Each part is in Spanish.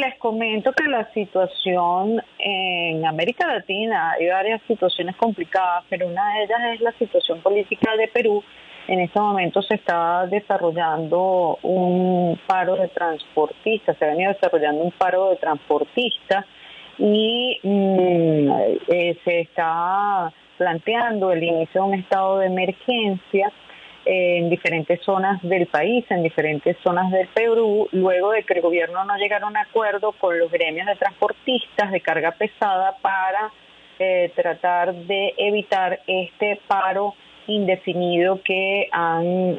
Les comento que la situación en América Latina, hay varias situaciones complicadas, pero una de ellas es la situación política de Perú. En este momento se está desarrollando un paro de transportistas, se ha venido desarrollando un paro de transportistas y se está planteando el inicio de un estado de emergencia en diferentes zonas del país, en diferentes zonas del Perú, luego de que el gobierno no llegara a un acuerdo con los gremios de transportistas de carga pesada para tratar de evitar este paro indefinido que han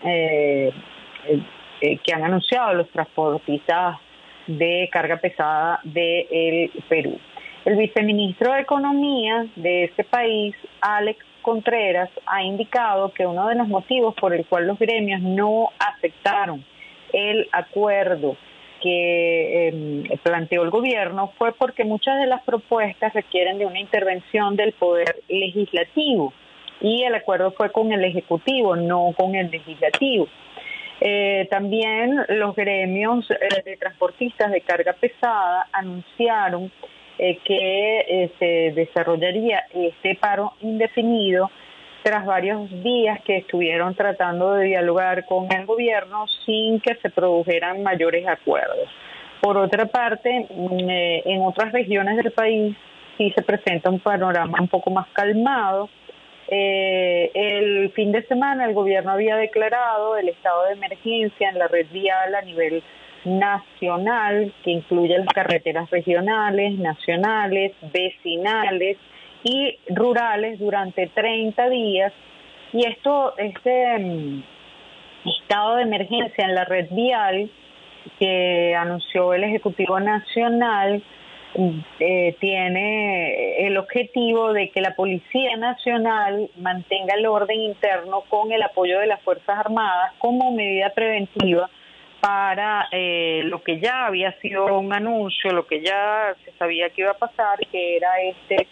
anunciado los transportistas de carga pesada del Perú. El viceministro de Economía de este país, Alex Contreras, ha indicado que uno de los motivos por el cual los gremios no aceptaron el acuerdo que planteó el gobierno fue porque muchas de las propuestas requieren de una intervención del Poder Legislativo y el acuerdo fue con el Ejecutivo, no con el Legislativo. También los gremios de transportistas de carga pesada anunciaron que se desarrollaría este paro indefinido tras varios días que estuvieron tratando de dialogar con el gobierno sin que se produjeran mayores acuerdos. Por otra parte, en otras regiones del país sí se presenta un panorama un poco más calmado. El fin de semana el gobierno había declarado el estado de emergencia en la red vial a nivel nacional, que incluye las carreteras regionales, nacionales, vecinales y rurales durante 30 días. Y este estado de emergencia en la red vial que anunció el Ejecutivo Nacional tiene el objetivo de que la Policía Nacional mantenga el orden interno con el apoyo de las Fuerzas Armadas como medida preventiva para lo que ya había sido un anuncio, lo que ya se sabía que iba a pasar, que era este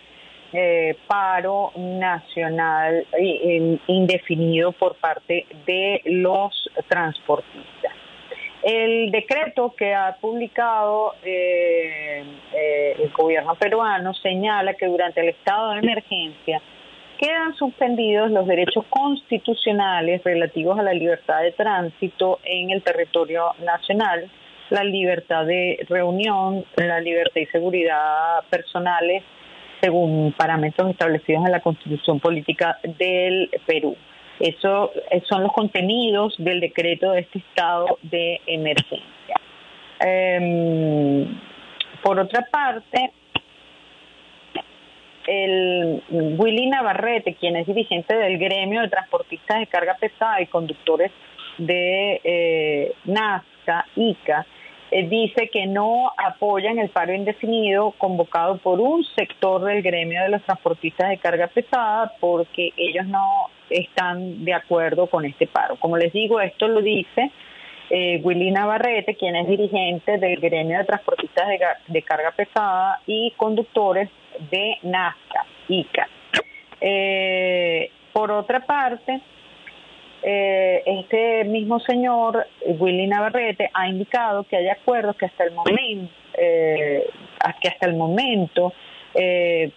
paro nacional indefinido por parte de los transportistas. El decreto que ha publicado el gobierno peruano señala que durante el estado de emergencia quedan suspendidos los derechos constitucionales relativos a la libertad de tránsito en el territorio nacional, la libertad de reunión, la libertad y seguridad personales, según parámetros establecidos en la Constitución Política del Perú. Eso son los contenidos del decreto de este estado de emergencia. Por otra parte, el Willy Navarrete, quien es dirigente del gremio de transportistas de carga pesada y conductores de Nazca, ICA, dice que no apoyan el paro indefinido convocado por un sector del gremio de los transportistas de carga pesada porque ellos no están de acuerdo con este paro. Como les digo, esto lo dice Willy Navarrete, quien es dirigente del gremio de transportistas de carga pesada y conductores de Nazca, ICA. Por otra parte, este mismo señor, Willy Navarrete, ha indicado que hay acuerdos que hasta el momento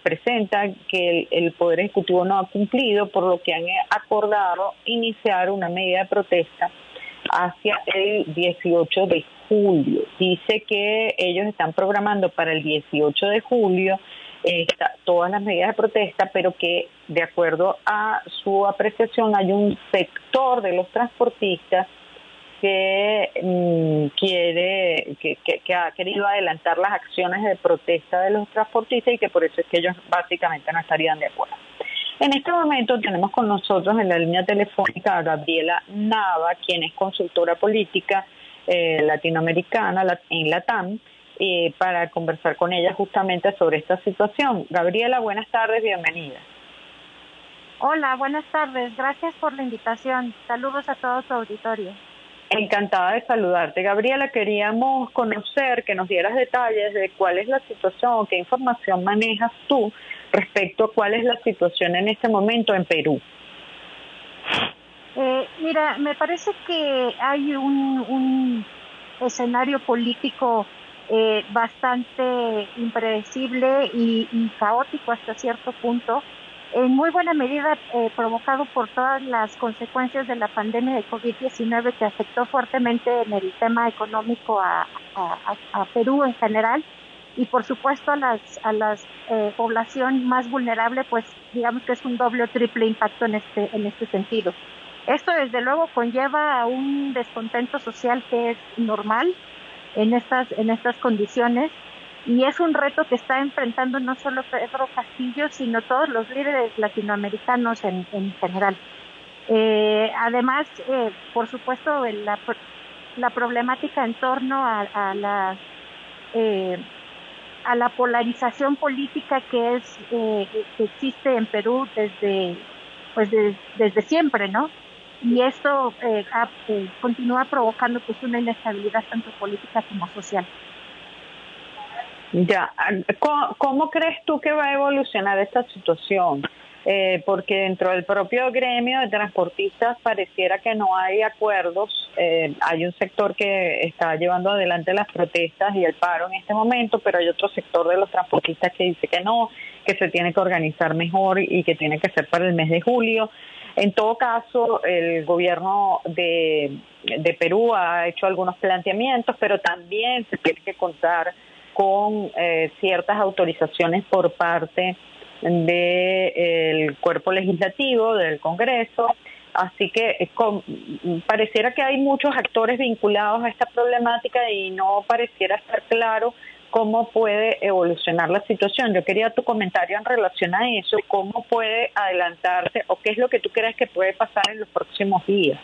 presentan que el Poder Ejecutivo no ha cumplido, por lo que han acordado iniciar una medida de protesta hacia el 18 de julio. Dice que ellos están programando para el 18 de julio todas las medidas de protesta, pero que de acuerdo a su apreciación hay un sector de los transportistas que ha querido adelantar las acciones de protesta de los transportistas y que por eso es que ellos básicamente no estarían de acuerdo. En este momento tenemos con nosotros en la línea telefónica a Gabriela Nava, quien es consultora política latinoamericana en LATAM, para conversar con ella justamente sobre esta situación. Gabriela, buenas tardes, bienvenida. Hola, buenas tardes, gracias por la invitación. Saludos a todo su auditorio. Encantada de saludarte. Gabriela, queríamos conocer, que nos dieras detalles de cuál es la situación, qué información manejas tú respecto a cuál es la situación en este momento en Perú. Mira, me parece que hay un escenario político bastante impredecible y caótico hasta cierto punto, en muy buena medida provocado por todas las consecuencias de la pandemia de COVID-19 que afectó fuertemente en el tema económico a Perú en general, y por supuesto a las población más vulnerable, pues digamos que es un doble o triple impacto en este sentido. Esto desde luego conlleva a un descontento social que es normal en estas condiciones, y es un reto que está enfrentando no solo Pedro Castillo, sino todos los líderes latinoamericanos en general. Además, por supuesto, la problemática en torno a la polarización política que existe en Perú desde siempre, ¿no? Y esto continúa provocando pues una inestabilidad tanto política como social. Ya, ¿cómo crees tú que va a evolucionar esta situación? Porque dentro del propio gremio de transportistas pareciera que no hay acuerdos. Hay un sector que está llevando adelante las protestas y el paro en este momento, pero hay otro sector de los transportistas que dice que no, que se tiene que organizar mejor y que tiene que ser para el mes de julio. En todo caso, el gobierno de Perú ha hecho algunos planteamientos, pero también se tiene que contar con ciertas autorizaciones por parte del cuerpo legislativo, del Congreso, así que pareciera que hay muchos actores vinculados a esta problemática y no pareciera estar claro cómo puede evolucionar la situación. Yo quería tu comentario en relación a eso, cómo puede adelantarse o qué es lo que tú crees que puede pasar en los próximos días.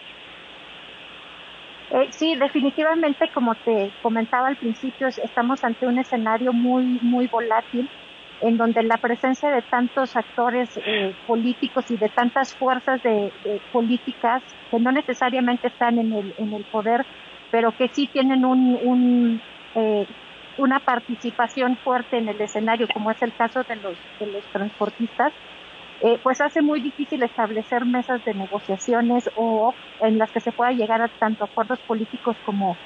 Sí, definitivamente, como te comentaba al principio, estamos ante un escenario muy, muy volátil, en donde la presencia de tantos actores políticos y de tantas fuerzas de políticas que no necesariamente están en el poder, pero que sí tienen una participación fuerte en el escenario, como es el caso de los transportistas, pues hace muy difícil establecer mesas de negociaciones o en las que se pueda llegar a tanto acuerdos políticos como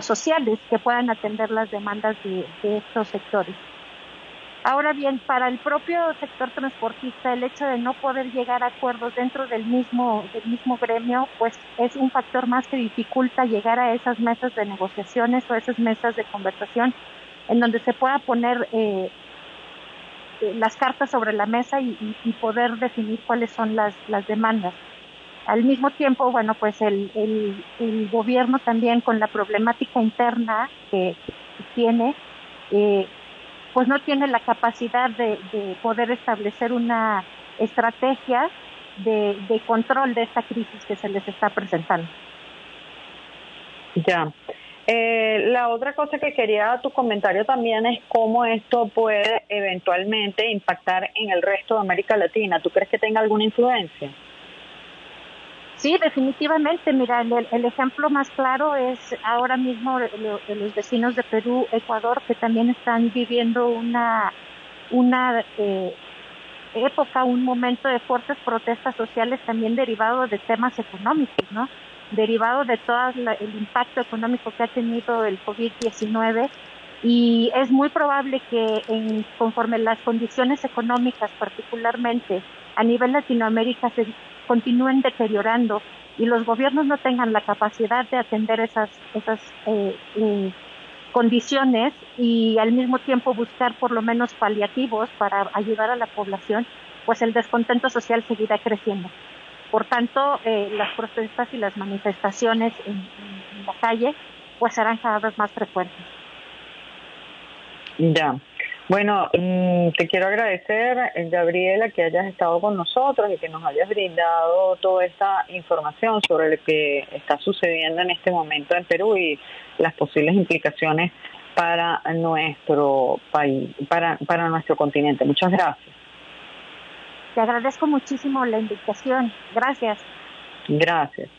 sociales que puedan atender las demandas de estos sectores. Ahora bien, para el propio sector transportista, el hecho de no poder llegar a acuerdos dentro del mismo gremio, pues es un factor más que dificulta llegar a esas mesas de negociaciones o esas mesas de conversación en donde se pueda poner las cartas sobre la mesa y poder definir cuáles son las demandas. Al mismo tiempo, bueno, pues el gobierno también, con la problemática interna que tiene, pues no tiene la capacidad de poder establecer una estrategia de control de esta crisis que se les está presentando. Ya. La otra cosa que quería tu comentario también es cómo esto puede eventualmente impactar en el resto de América Latina. ¿Tú crees que tenga alguna influencia? Sí, definitivamente. Mira, el ejemplo más claro es ahora mismo los vecinos de Perú, Ecuador, que también están viviendo una época, un momento de fuertes protestas sociales también derivado de temas económicos, ¿no? Derivado de todo el impacto económico que ha tenido el COVID-19, y es muy probable que conforme las condiciones económicas, particularmente a nivel Latinoamérica, se continúen deteriorando y los gobiernos no tengan la capacidad de atender esas condiciones y al mismo tiempo buscar por lo menos paliativos para ayudar a la población, pues el descontento social seguirá creciendo. Por tanto, las protestas y las manifestaciones en la calle pues serán cada vez más frecuentes. Ya. Bueno, te quiero agradecer, Gabriela, que hayas estado con nosotros y que nos hayas brindado toda esta información sobre lo que está sucediendo en este momento en Perú y las posibles implicaciones para nuestro país, para nuestro continente. Muchas gracias. Te agradezco muchísimo la invitación. Gracias. Gracias.